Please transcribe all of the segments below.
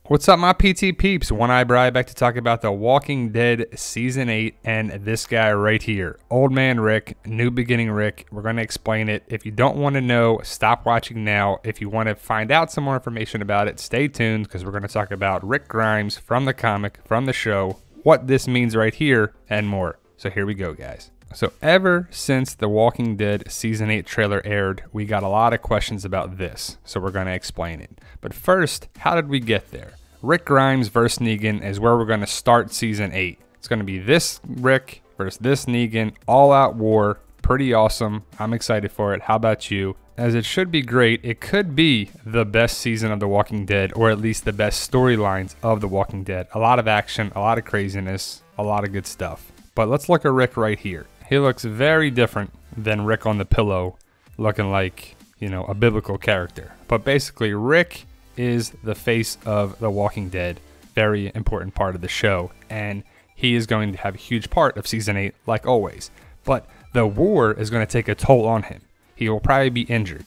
What's up, my PT peeps? One Eye Bri back to talk about The Walking Dead Season 8 and this guy right here. Old Man Rick, New Beginning Rick. We're going to explain it. If you don't want to know, stop watching now. If you want to find out some more information about it, stay tuned because we're going to talk about Rick Grimes from the comic, from the show, what this means right here, and more. So here we go, guys. So ever since The Walking Dead Season 8 trailer aired, we got a lot of questions about this, so we're going to explain it. But first, how did we get there? Rick Grimes versus Negan is where we're going to start Season 8. It's going to be this Rick versus this Negan, all-out war. Pretty awesome. I'm excited for it. How about you? As it should be great, it could be the best season of The Walking Dead, or at least the best storylines of The Walking Dead. A lot of action, a lot of craziness, a lot of good stuff. But let's look at Rick right here. He looks very different than Rick on the pillow, looking like, you know, a biblical character. But basically, Rick is the face of The Walking Dead, very important part of the show, and he is going to have a huge part of Season 8, like always. But the war is going to take a toll on him. He will probably be injured.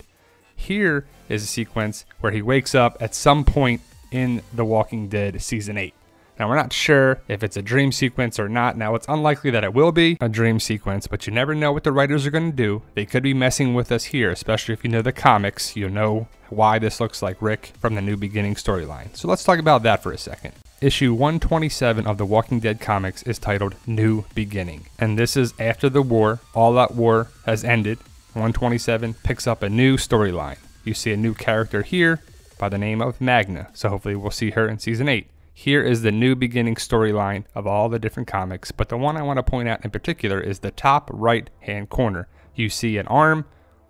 Here is a sequence where he wakes up at some point in The Walking Dead Season 8. Now, we're not sure if it's a dream sequence or not. Now, it's unlikely that it will be a dream sequence, but you never know what the writers are going to do. They could be messing with us here, especially if you know the comics. You'll know why this looks like Rick from the New Beginning storyline. So let's talk about that for a second. Issue 127 of The Walking Dead comics is titled New Beginning, and this is after the war. All that war has ended. 127 picks up a new storyline. You see a new character here by the name of Magna, so hopefully we'll see her in Season 8. Here is the New Beginning storyline of all the different comics, but the one I want to point out in particular is the top right-hand corner. You see an arm,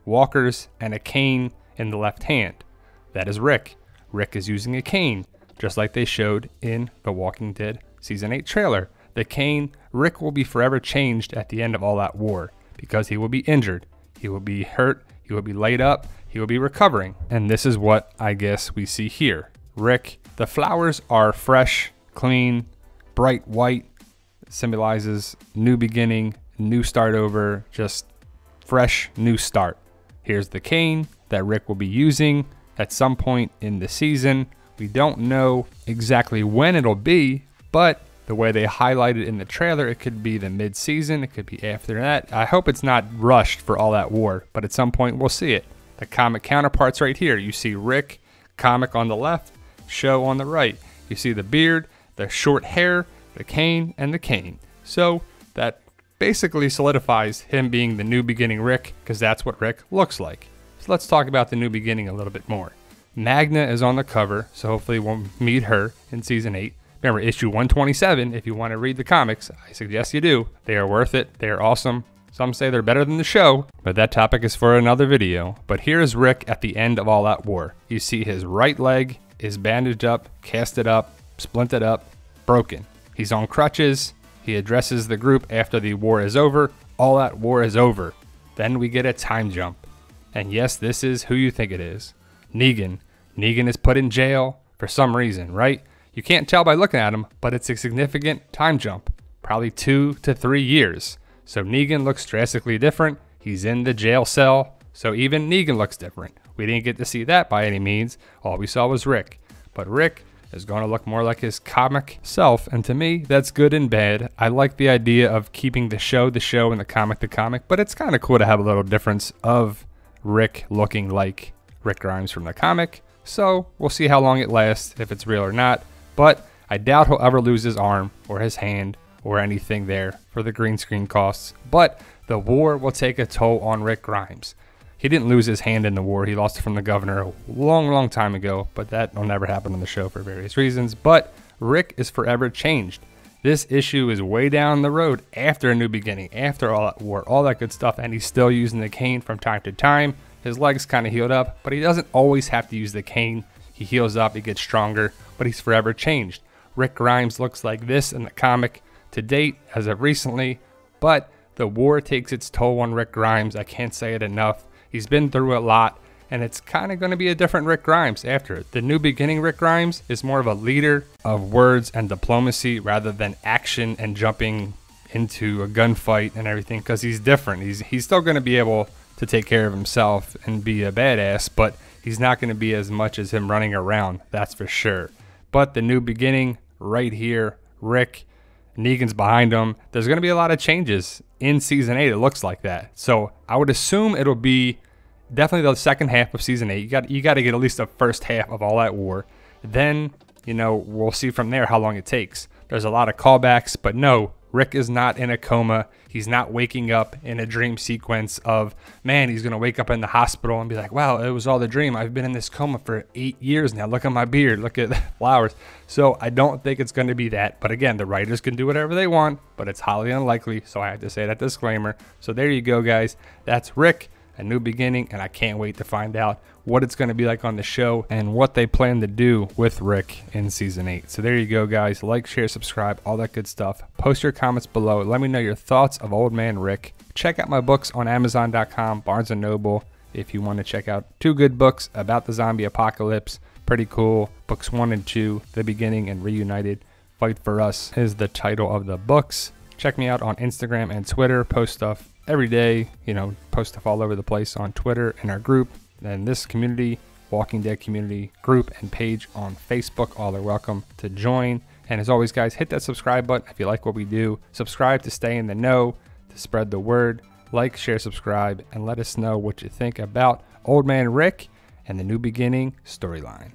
walkers, and a cane in the left hand. That is Rick. Rick is using a cane, just like they showed in The Walking Dead Season 8 trailer. The cane, Rick will be forever changed at the end of all that war because he will be injured. He will be hurt. He will be laid up. He will be recovering. And this is what I guess we see here. Rick, the flowers are fresh, clean, bright white. It symbolizes new beginning, new start over, just fresh new start. Here's the cane that Rick will be using at some point in the season. We don't know exactly when it'll be, but the way they highlight it in the trailer, it could be the mid-season, it could be after that. I hope it's not rushed for all that war, but at some point we'll see it. The comic counterparts right here. You see Rick, comic on the left, show on the right. You see the beard, the short hair, the cane, and the cane. So that basically solidifies him being the New Beginning Rick, because that's what Rick looks like. So let's talk about the New Beginning a little bit more. Magna is on the cover, so hopefully we'll meet her in Season 8. Remember, issue 127, if you want to read the comics, I suggest you do. They are worth it. They are awesome. Some say they're better than the show, but that topic is for another video. But here is Rick at the end of all that war. You see his right leg is bandaged up, casted up, splinted up, broken. He's on crutches. He addresses the group after the war is over. All that war is over. Then we get a time jump. And yes, this is who you think it is. Negan. Negan is put in jail for some reason, right? You can't tell by looking at him, but it's a significant time jump. Probably 2 to 3 years. So Negan looks drastically different. He's in the jail cell. So even Negan looks different. We didn't get to see that by any means. All we saw was Rick. But Rick is going to look more like his comic self. And to me, that's good and bad. I like the idea of keeping the show, and the comic. But it's kind of cool to have a little difference of Rick looking like Rick Grimes from the comic. So we'll see how long it lasts, if it's real or not. But I doubt he'll ever lose his arm or his hand or anything there for the green screen costs. But the war will take a toll on Rick Grimes. He didn't lose his hand in the war. He lost it from the governor a long time ago, but that will never happen on the show for various reasons. But Rick is forever changed. This issue is way down the road after A New Beginning, after all that war, all that good stuff, and he's still using the cane from time to time. His legs kind of healed up, but he doesn't always have to use the cane. He heals up, he gets stronger, but he's forever changed. Rick Grimes looks like this in the comic to date, as of recently, but the war takes its toll on Rick Grimes. I can't say it enough. He's been through a lot, and it's kind of going to be a different Rick Grimes after it. The New Beginning Rick Grimes is more of a leader of words and diplomacy rather than action and jumping into a gunfight and everything, because he's different. He's still going to be able to take care of himself and be a badass, but he's not going to be as much as him running around, that's for sure. But the new beginning right here, Rick, Negan's behind him. There's going to be a lot of changes in season 8. It looks like that. So I would assume it'll be definitely the second half of season 8. You got to get at least the first half of all that war. Then, you know, we'll see from there how long it takes. There's a lot of callbacks, but no, Rick is not in a coma. He's not waking up in a dream sequence of, man, he's going to wake up in the hospital and be like, wow, it was all the dream. I've been in this coma for 8 years now. Look at my beard. Look at the flowers. So I don't think it's going to be that. But again, the writers can do whatever they want, but it's highly unlikely. So I have to say that disclaimer. So there you go, guys. That's Rick, A New Beginning, and I can't wait to find out what it's going to be like on the show and what they plan to do with Rick in season 8. So there you go, guys. Like, share, subscribe, all that good stuff. Post your comments below. Let me know your thoughts of Old Man Rick. Check out my books on Amazon.com, Barnes & Noble, if you want to check out 2 good books about the zombie apocalypse. Pretty cool. Books 1 and 2, The Beginning and Reunited. Fight for Us is the title of the books. Check me out on Instagram and Twitter. Post stuff every day. You know, post stuff all over the place on Twitter in our group. And this community, Walking Dead community group and page on Facebook. All are welcome to join. And as always, guys, hit that subscribe button if you like what we do. Subscribe to stay in the know, to spread the word. Like, share, subscribe, and let us know what you think about Old Man Rick and the New Beginning storyline.